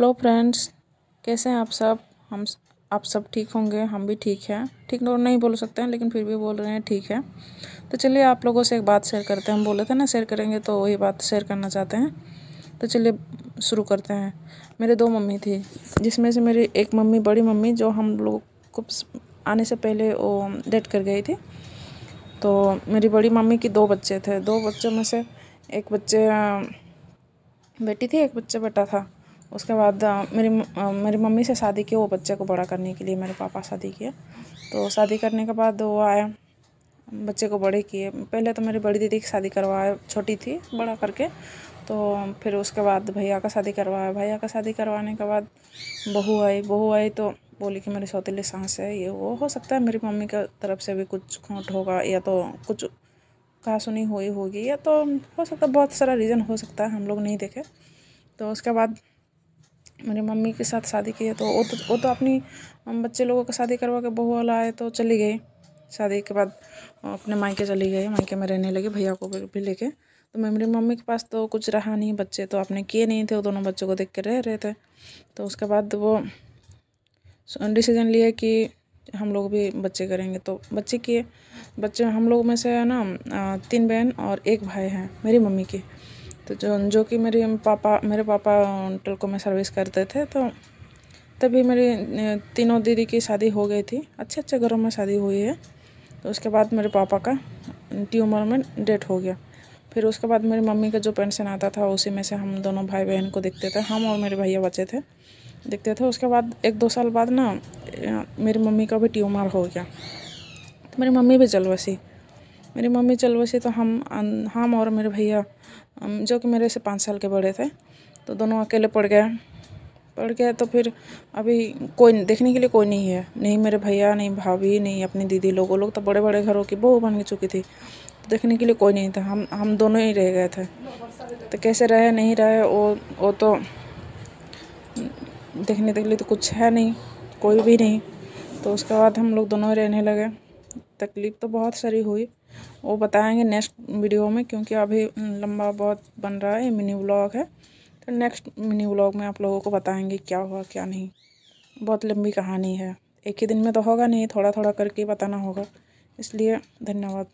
Hello friends, कैसे हैं आप सब। आप सब ठीक होंगे, हम भी ठीक हैं। ठीक तो नहीं बोल सकते हैं, लेकिन फिर भी बोल रहे हैं ठीक है। तो चलिए आप लोगों से एक बात शेयर करते हैं। हम बोले थे ना शेयर करेंगे, तो वही बात शेयर करना चाहते हैं। तो चलिए शुरू करते हैं। मेरे 2 मम्मी थी, जिसमें से मेरी एक मम्मी, बड़ी मम्मी, जो हम लोग को आने से पहले वो डेथ कर गई थी। तो मेरी बड़ी मम्मी की 2 बच्चे थे। 2 बच्चों में से एक बच्चे बेटी थी, एक बच्चा बेटा था। उसके बाद मेरी मम्मी से शादी की, वो बच्चे को बड़ा करने के लिए मेरे पापा शादी किए। तो शादी करने के बाद वो आए, बच्चे को बड़े किए। पहले तो मेरी बड़ी दीदी की शादी करवाए, छोटी थी, बड़ा करके। तो फिर उसके बाद भैया का शादी करवाया। भैया का शादी करवाने के बाद बहू आई तो बोली कि मेरी सौतेली सास है, ये वो। हो सकता है मेरी मम्मी की तरफ से भी कुछ खोट होगा, या तो कुछ कहा सुनी हुई होगी, या तो हो सकता है बहुत सारा रीज़न हो सकता है, हम लोग नहीं देखे। तो उसके बाद मेरी मम्मी के साथ शादी की है। तो वो तो अपनी बच्चे लोगों का शादी करवा के बहू वाला आए तो चली गई। शादी के बाद अपने मायके चली गई, मायके में रहने लगी, भैया को भी लेके। तो मेरी मम्मी के पास तो कुछ रहा नहीं, बच्चे तो आपने किए नहीं थे, वो दोनों बच्चों को देख के रह रहे थे। तो उसके बाद वो डिसीजन लिए कि हम लोग भी बच्चे करेंगे। तो बच्चे किए। बच्चे हम लोग में से है ना 3 बहन और 1 भाई हैं मेरी मम्मी की। तो जो कि मेरे पापा टेल्को में सर्विस करते थे। तो तभी मेरी तीनों दीदी की शादी हो गई थी, अच्छे अच्छे घरों में शादी हुई है। तो उसके बाद मेरे पापा का ट्यूमर में डेथ हो गया। फिर उसके बाद मेरी मम्मी का जो पेंशन आता था, उसी में से हम दोनों भाई बहन को देखते थे, हम और मेरे भैया बच्चे थे, देखते थे। उसके बाद 1-2 साल बाद ना मेरी मम्मी का भी ट्यूमर हो गया। तो मेरी मम्मी भी चल बसी। तो हम और मेरे भैया, जो कि मेरे से 5 साल के बड़े थे, तो दोनों अकेले पड़ गए। तो फिर अभी कोई देखने के लिए कोई नहीं है, नहीं मेरे भैया, नहीं भाभी, नहीं अपनी दीदी लोग। वो लोग तो बड़े बड़े घरों की बहू बन चुकी थी। तो देखने के लिए कोई नहीं था, हम दोनों ही रह गए थे। तो कैसे रहे नहीं रहे वो तो देखने के लिए तो कुछ है नहीं, कोई भी नहीं। तो उसके बाद हम लोग दोनों रहने लगे। तकलीफ़ तो बहुत सारी हुई, वो बताएंगे नेक्स्ट वीडियो में, क्योंकि अभी लंबा बहुत बन रहा है, मिनी व्लॉग है। तो नेक्स्ट मिनी व्लॉग में आप लोगों को बताएंगे क्या हुआ क्या नहीं। बहुत लंबी कहानी है, एक ही दिन में तो होगा नहीं, थोड़ा थोड़ा करके बताना होगा। इसलिए धन्यवाद।